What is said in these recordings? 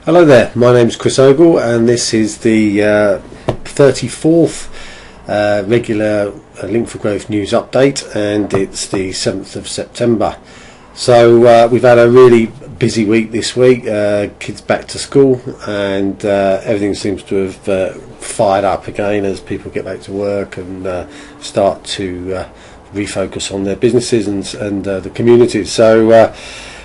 Hello there, my name's Chris Ogle and this is the 34th regular Link4Growth news update, and it's the 7th of September. So we've had a really busy week this week, kids back to school, and everything seems to have fired up again as people get back to work and start to refocus on their businesses and the communities. So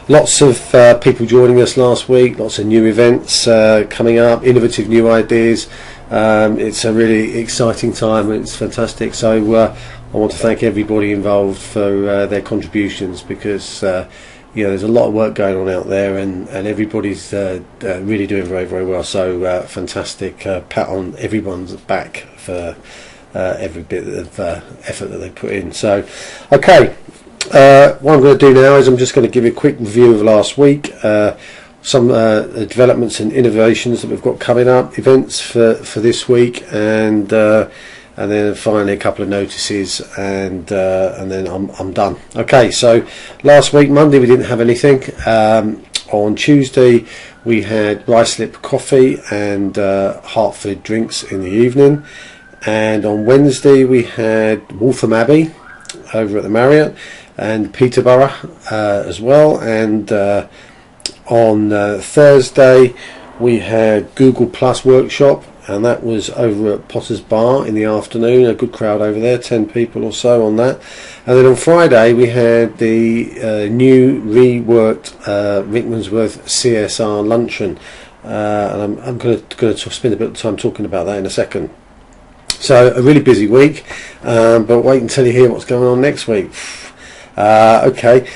lots of people joining us last week, lots of new events coming up, innovative new ideas. It's a really exciting time, it's fantastic. So I want to thank everybody involved for their contributions, because there's a lot of work going on out there, and everybody's really doing very, very well. So fantastic pat on everyone's back for every bit of effort that they put in. So okay. What I'm going to do now is I'm just going to give you a quick review of last week, some developments and innovations that we've got coming up, events for this week, and then finally a couple of notices, and then I'm done. Okay, so last week, Monday, we didn't have anything. On Tuesday we had Ruislip coffee and Hartford drinks in the evening, and on Wednesday we had Waltham Abbey over at the Marriott and Peterborough as well, and on Thursday we had Google Plus workshop, and that was over at Potter's Bar in the afternoon. A good crowd over there, 10 people or so on that. And then on Friday we had the new reworked Rickmansworth CSR luncheon, and I'm going to spend a bit of time talking about that in a second. So a really busy week, but wait until you hear what's going on next week. Okay,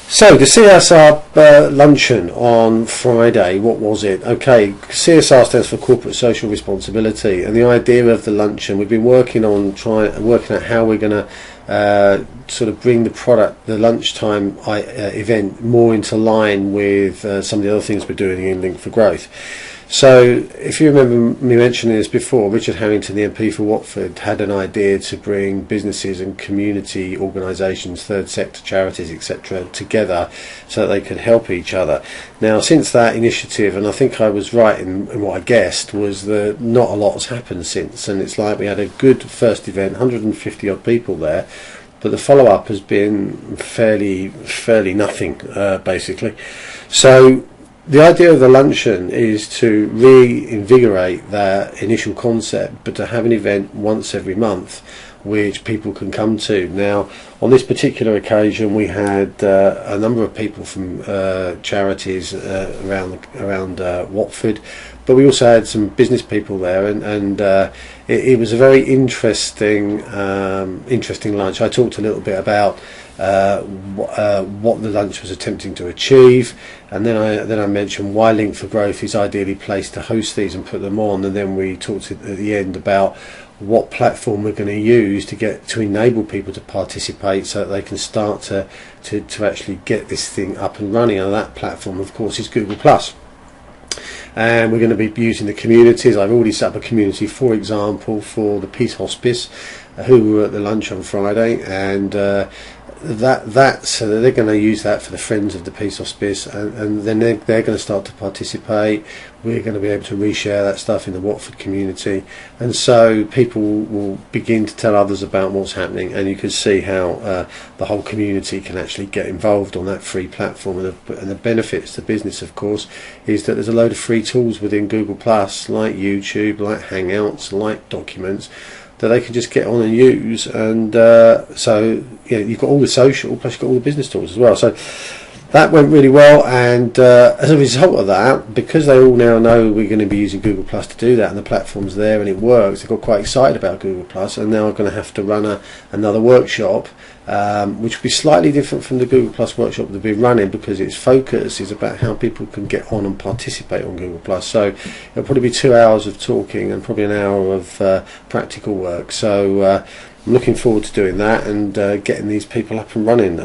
so the CSR luncheon on Friday, what was it? Okay, CSR stands for Corporate Social Responsibility, and the idea of the luncheon, we've been working out how we're going to sort of bring the lunchtime event more into line with some of the other things we're doing in Link4Growth. So if you remember me mentioning this before, Richard Harrington, the MP for Watford, had an idea to bring businesses and community organisations, third sector charities, etc. together so that they could help each other. Now, since that initiative, and I think I was right in what I guessed, was that not a lot has happened since, and it's like we had a good first event, 150 odd people there, but the follow-up has been fairly nothing, basically. So the idea of the luncheon is to reinvigorate that initial concept, but to have an event once every month which people can come to. Now, on this particular occasion, we had a number of people from charities around Watford, but we also had some business people there, and it was a very interesting lunch. I talked a little bit about what the lunch was attempting to achieve, and then I mentioned why Link4Growth is ideally placed to host these and put them on, and then we talked at the end about what platform we're going to use to enable people to participate so that they can start to actually get this thing up and running. And that platform, of course, is Google Plus. And we're going to be using the communities. I've already set up a community, for example, for the Peace Hospice, who were at the lunch on Friday, and so they're going to use that for the Friends of the Peace Hospice, and then they're going to start to participate. We're going to be able to reshare that stuff in the Watford community, and so people will begin to tell others about what's happening, and you can see how the whole community can actually get involved on that free platform. And the benefits to business, of course, is that there's a load of free tools within Google Plus, like YouTube, like Hangouts, like Documents, that they can just get on and use, and so you've got all the social, plus you've got all the business tools as well. So that went really well, and as a result of that, because they all now know we're going to be using Google Plus to do that, and the platform's there and it works, they got quite excited about Google Plus, and now are going to have to run another workshop, which will be slightly different from the Google Plus workshop they'll be running, because its focus is about how people can get on and participate on Google Plus. So it'll probably be 2 hours of talking and probably an hour of practical work. So I'm looking forward to doing that and getting these people up and running.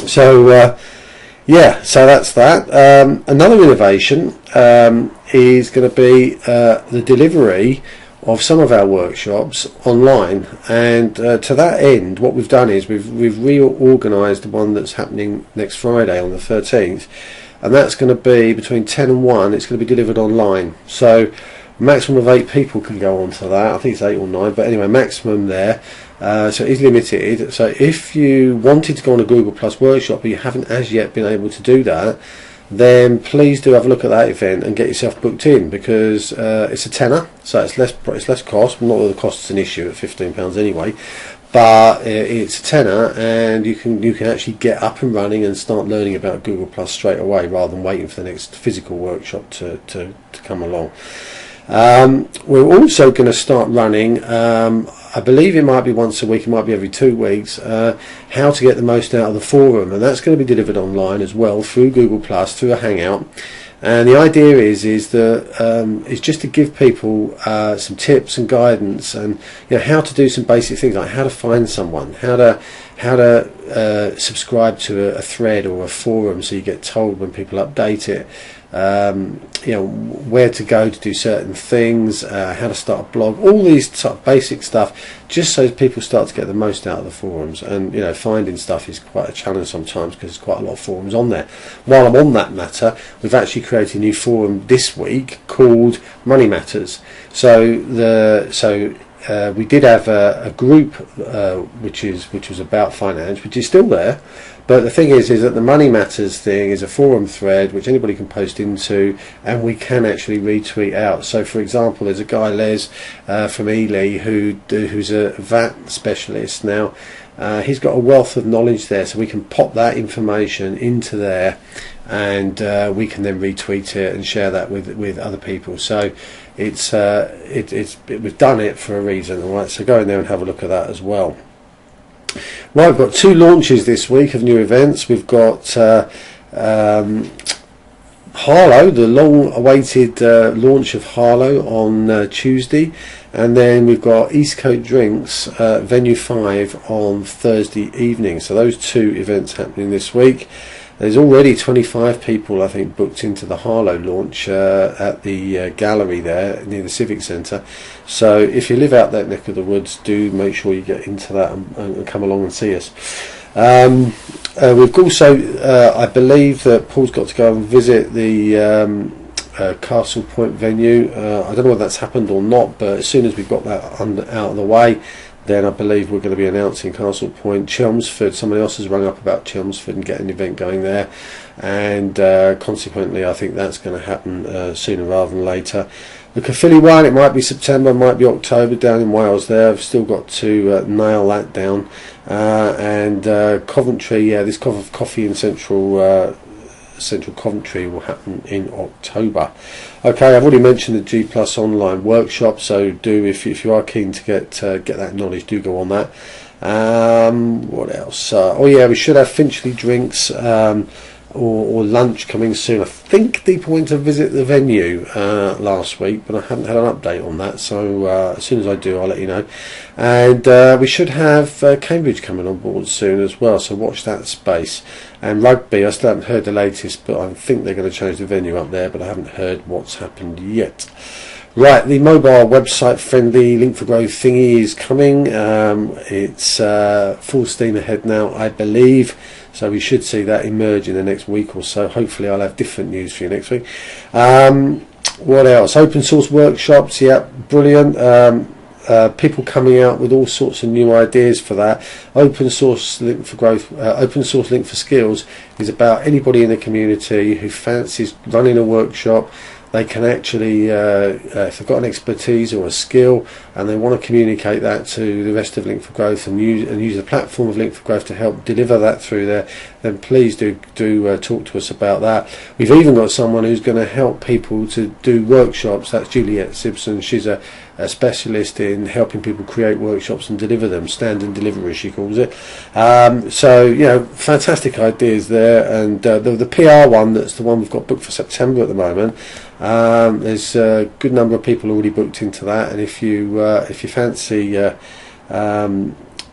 So that's that. Another innovation is going to be the delivery of some of our workshops online, and to that end, what we've done is we've reorganised the one that's happening next Friday on the 13th, and that's going to be between 10 and 1. It's going to be delivered online, so maximum of 8 people can go onto that. I think it's 8 or 9, but anyway, maximum there. So it is limited. So if you wanted to go on a Google Plus workshop but you haven't as yet been able to do that, then please do have a look at that event and get yourself booked in, because it's a tenner, so it's less cost. Not that the cost is an issue at £15 anyway, but it's a tenner, and you can actually get up and running and start learning about Google Plus straight away, rather than waiting for the next physical workshop to come along. We're also going to start running, I believe it might be once a week, it might be every 2 weeks, how to get the most out of the forum, and that's going to be delivered online as well through Google Plus, through a Hangout. And the idea is that it's just to give people some tips and guidance, and how to do some basic things like how to find someone, how to subscribe to a thread or a forum so you get told when people update it. Where to go to do certain things, how to start a blog, all these sort of basic stuff, just so people start to get the most out of the forums. And finding stuff is quite a challenge sometimes, because there's quite a lot of forums on there. While I'm on that matter, we've actually created a new forum this week called Money Matters. So we did have a group which was about finance, which is still there. But the thing is that the Money Matters thing is a forum thread which anybody can post into, and we can actually retweet out. So, for example, there's a guy, Les, from Ogle, who's a VAT specialist. Now, he's got a wealth of knowledge there, so we can pop that information into there, and we can then retweet it and share that with other people. So we've done it for a reason. All right, so go in there and have a look at that as well. Right, we've got 2 launches this week of new events. We've got Harlow, the long-awaited launch of Harlow on Tuesday, and then we've got East Coast Drinks Venue 5 on Thursday evening. So those 2 events happening this week. There's already 25 people, I think, booked into the Harlow launch at the gallery there near the Civic Centre. So if you live out that neck of the woods, do make sure you get into that and come along and see us. We've also, I believe that Paul's got to go and visit the Castle Point venue. I don't know whether that's happened or not, but as soon as we've got that out of the way, then I believe we're going to be announcing Castle Point. Chelmsford, somebody else has rung up about Chelmsford and getting an event going there, and consequently I think that's going to happen sooner rather than later. The Caerphilly one, it might be September, it might be October down in Wales there. I've still got to nail that down. And Coventry, this coffee in central Coventry will happen in October. Okay, I've already mentioned the G Plus online workshop, so do, if you are keen to get that knowledge, do go on that. What else? We should have Finchley drinks or lunch coming soon. I think Deepa went to visit the venue last week, but I haven't had an update on that, so as soon as I do, I'll let you know. And we should have Cambridge coming on board soon as well, so watch that space. And rugby, I still haven't heard the latest, but I think they're going to change the venue up there, but I haven't heard what's happened yet. Right, the mobile website friendly Link4Growth thingy is coming. It's full steam ahead now, I believe. So we should see that emerge in the next week or so. Hopefully I'll have different news for you next week. What else? Open source workshops, yeah, brilliant. People coming out with all sorts of new ideas for that. Open source Link4Growth, open source Link4Skills is about anybody in the community who fancies running a workshop. They can actually, if they've got an expertise or a skill and they want to communicate that to the rest of Link4Growth and use the platform of Link4Growth to help deliver that through there, then please do talk to us about that. We've even got someone who's going to help people to do workshops. That's Juliet Simpson. She's a specialist in helping people create workshops and deliver them, stand and deliver as she calls it. So fantastic ideas there. And the PR one, that's the one we've got booked for September at the moment. There's a good number of people already booked into that, and if you fancy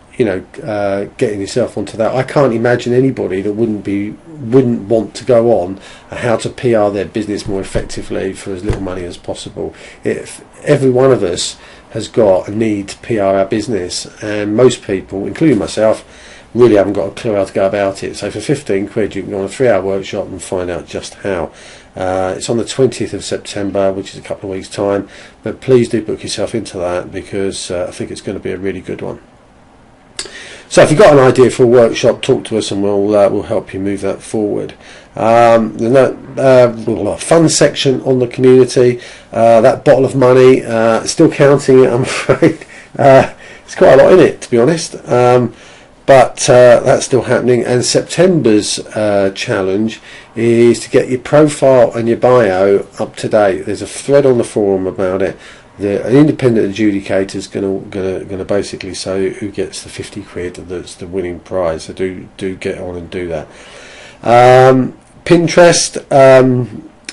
getting yourself onto that, I can't imagine anybody that wouldn't want to go on how to PR their business more effectively for as little money as possible. If every one of us has got a need to PR our business, and most people, including myself, really haven't got a clue how to go about it. So for 15 quid you can go on a 3-hour workshop and find out just how. It's on the 20th of September, which is a couple of weeks time, but please do book yourself into that, because I think it's going to be a really good one. So if you've got an idea for a workshop, talk to us and we'll help you move that forward. The fun section on the community, that bottle of money, still counting it, I'm afraid. It's quite a lot in it, to be honest, but that's still happening. And September's challenge is to get your profile and your bio up to date. There's a thread on the forum about it. An independent adjudicator is going to basically say who gets the 50 quid that's the winning prize. So do get on and do that. Pinterest,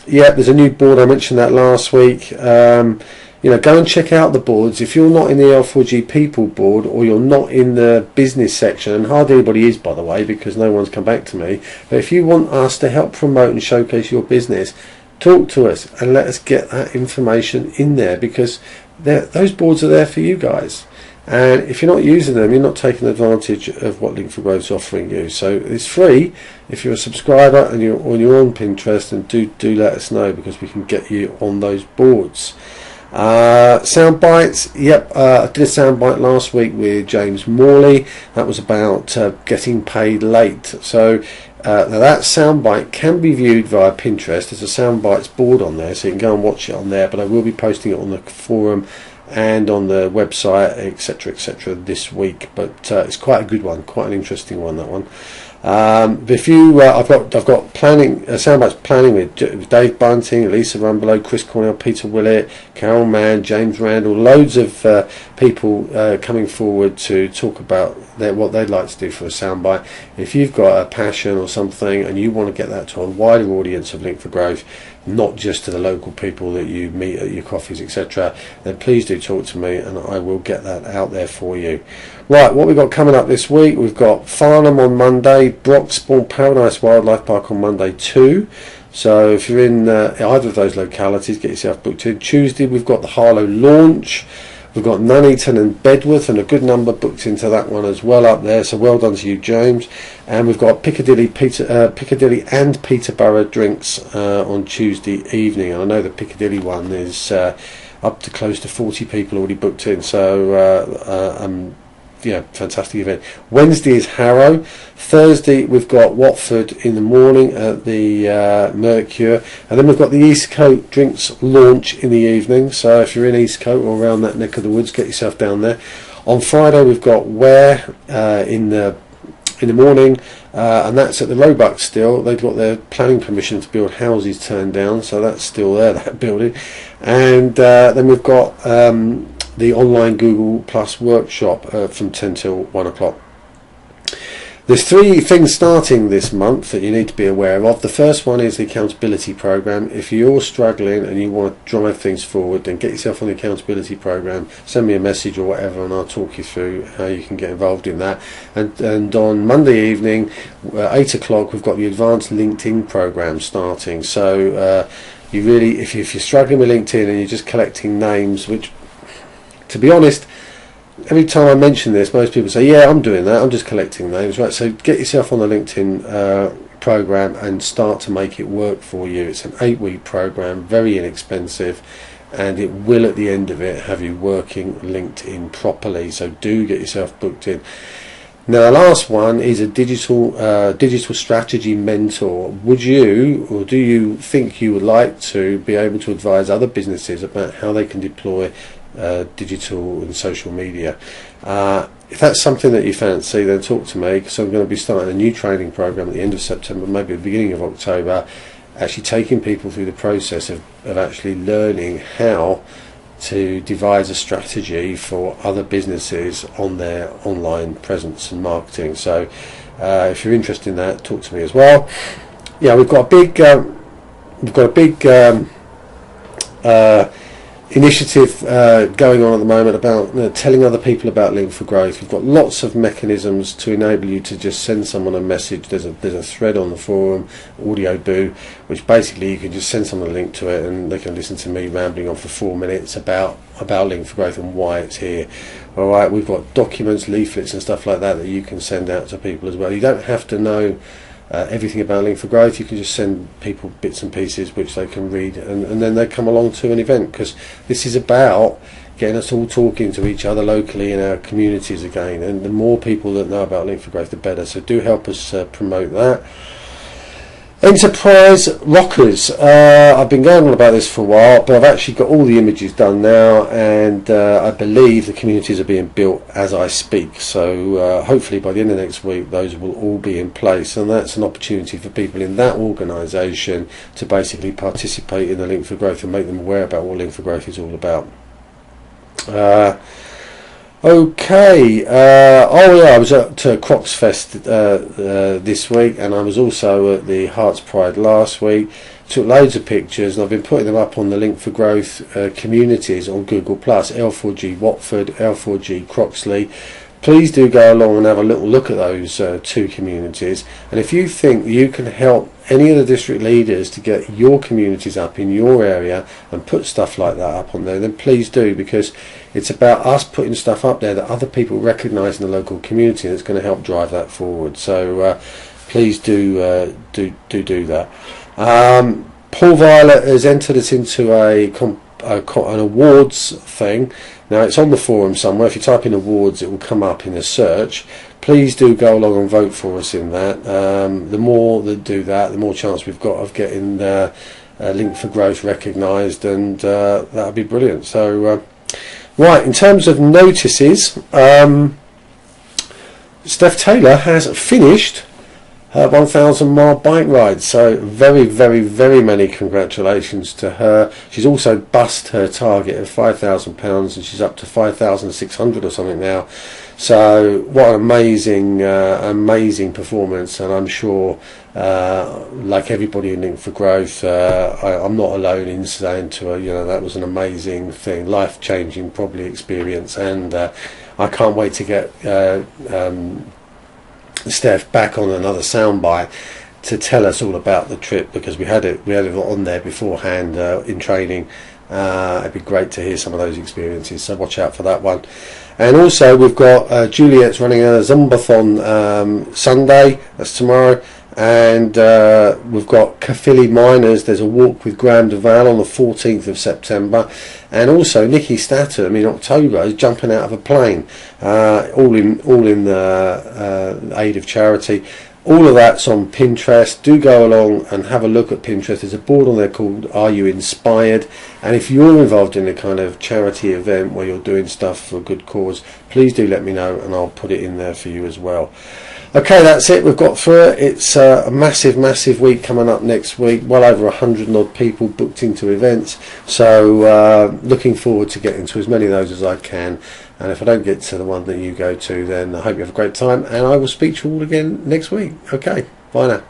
yeah, there's a new board. I mentioned that last week. Go and check out the boards. If you're not in the L4G people board, or you're not in the business section, and hardly anybody is, by the way, because no one's come back to me, but if you want us to help promote and showcase your business, talk to us and let us get that information in there, because those boards are there for you guys. And if you're not using them, you're not taking advantage of what Link4Growth is offering you. So it's free if you're a subscriber and you're on Pinterest, and do let us know, because we can get you on those boards. Sound bites, yep, I did a sound bite last week with James Morley. That was about getting paid late. So now that soundbite can be viewed via Pinterest. There's a soundbites board on there, so you can go and watch it on there, but I will be posting it on the forum and on the website, etc., this week. But it's quite a good one, quite an interesting one, that one. If you, I've got planning, soundbites planning with Dave Bunting, Lisa Rumbelow, Chris Cornell, Peter Willett, Carol Mann, James Randall, loads of people coming forward to talk about what they'd like to do for a soundbite. If you've got a passion or something and you want to get that to a wider audience of Link4Growth, not just to the local people that you meet at your coffees, etc., then please do talk to me and I will get that out there for you. Right, what we've got coming up this week, we've got Farnham on Monday, Broxbourne Paradise Wildlife Park on Monday too. So if you're in either of those localities, get yourself booked in. Tuesday we've got the Harlow launch. We've got Nuneaton and Bedworth, and a good number booked into that one as well up there. So well done to you, James. And we've got Piccadilly and Peterborough drinks on Tuesday evening. And I know the Piccadilly one is up to close to 40 people already booked in. So yeah, fantastic event. Wednesday is Harrow. Thursday we've got Watford in the morning at the Mercure, and then we've got the Eastcote drinks launch in the evening. So if you're in Eastcote or around that neck of the woods, get yourself down there. On Friday we've got Ware in the morning, and that's at the Roebuck still. They've got their planning permission to build houses turned down, so that's still there, that building. And then we've got the online Google Plus workshop from 10 till 1 o'clock. There's 3 things starting this month that you need to be aware of. The first one is the accountability program. If you're struggling and you want to drive things forward, then get yourself on the accountability program, send me a message or whatever, and I'll talk you through how you can get involved in that. And on Monday evening, 8 o'clock, we've got the advanced LinkedIn program starting. So you really, if you're struggling with LinkedIn and you're just collecting names, which, to be honest, every time I mention this, most people say, yeah, I'm doing that, I'm just collecting names, right? So get yourself on the LinkedIn program and start to make it work for you. It's an 8-week program, very inexpensive, and it will at the end of it have you working LinkedIn properly. So do get yourself booked in. Now the last one is a digital strategy mentor. Would you, or do you think you would like to be able to advise other businesses about how they can deploy digital and social media? If that's something that you fancy, then talk to me, because I'm going to be starting a new training program at the end of September, maybe the beginning of October, actually taking people through the process of actually learning how to devise a strategy for other businesses on their online presence and marketing. So if you're interested in that, talk to me as well. Yeah, we've got a big initiative going on at the moment about telling other people about Link4Growth. We've got lots of mechanisms to enable you to just send someone a message. There's a thread on the forum, Audio Boo, which basically you can just send someone a link to it and they can listen to me rambling on for 4 minutes about Link4Growth and why it's here. Alright, we've got documents, leaflets and stuff like that you can send out to people as well. You don't have to know everything about Link4Growth. You can just send people bits and pieces which they can read, and then they come along to an event, because this is about getting us all talking to each other locally in our communities again, and the more people that know about Link4Growth the better. So do help us promote that. Enterprise Rockers. I've been going on about this for a while, but I've actually got all the images done now, and I believe the communities are being built as I speak. So hopefully by the end of next week those will all be in place, and that's an opportunity for people in that organisation to basically participate in the Link4Growth and make them aware about what Link4Growth is all about. Okay, oh yeah, I was at Crocs Fest this week, and I was also at the Hearts Pride last week. Took loads of pictures, and I've been putting them up on the Link4Growth communities on Google+, L4G Watford, L4G Croxley. Please do go along and have a little look at those two communities, and if you think you can help any of the district leaders to get your communities up in your area and put stuff like that up on there, then please do, because it's about us putting stuff up there that other people recognise in the local community, and it's going to help drive that forward. So please do that. Paul Violet has entered us into an awards thing. Now it's on the forum somewhere. If you type in awards, it will come up in a search. Please do go along and vote for us in that. The more that do that, the more chance we've got of getting Link4Growth recognised, and that would be brilliant. So right, in terms of notices, Steph Taylor has finished her 1,000-mile bike ride, so very, very, very many congratulations to her. She's also bust her target of £5,000, and she's up to 5,600 or something now. So what an amazing performance, and I'm sure like everybody in Link4Growth, I'm not alone in saying to her, you know, that was an amazing thing, life-changing probably experience, and I can't wait to get Steph back on another soundbite to tell us all about the trip, because we had it on there beforehand in training. It'd be great to hear some of those experiences, so watch out for that one. And also we've got Juliet's running a Zumbathon Sunday, that's tomorrow, and we've got Caerphilly Miners, there's a walk with Graham Duval on the 14th of September, and also Nikki Statham in October is jumping out of a plane, all in the aid of charity. All of that's on Pinterest. Do go along and have a look at Pinterest. There's a board on there called Are You Inspired? And if you're involved in a kind of charity event where you're doing stuff for a good cause, please do let me know, and I'll put it in there for you as well. Okay, that's it. We've got through it. It's a massive week coming up next week. Well over 100 and odd people booked into events. So looking forward to getting to as many of those as I can. And if I don't get to the one that you go to, then I hope you have a great time. And I will speak to you all again next week. Okay, bye now.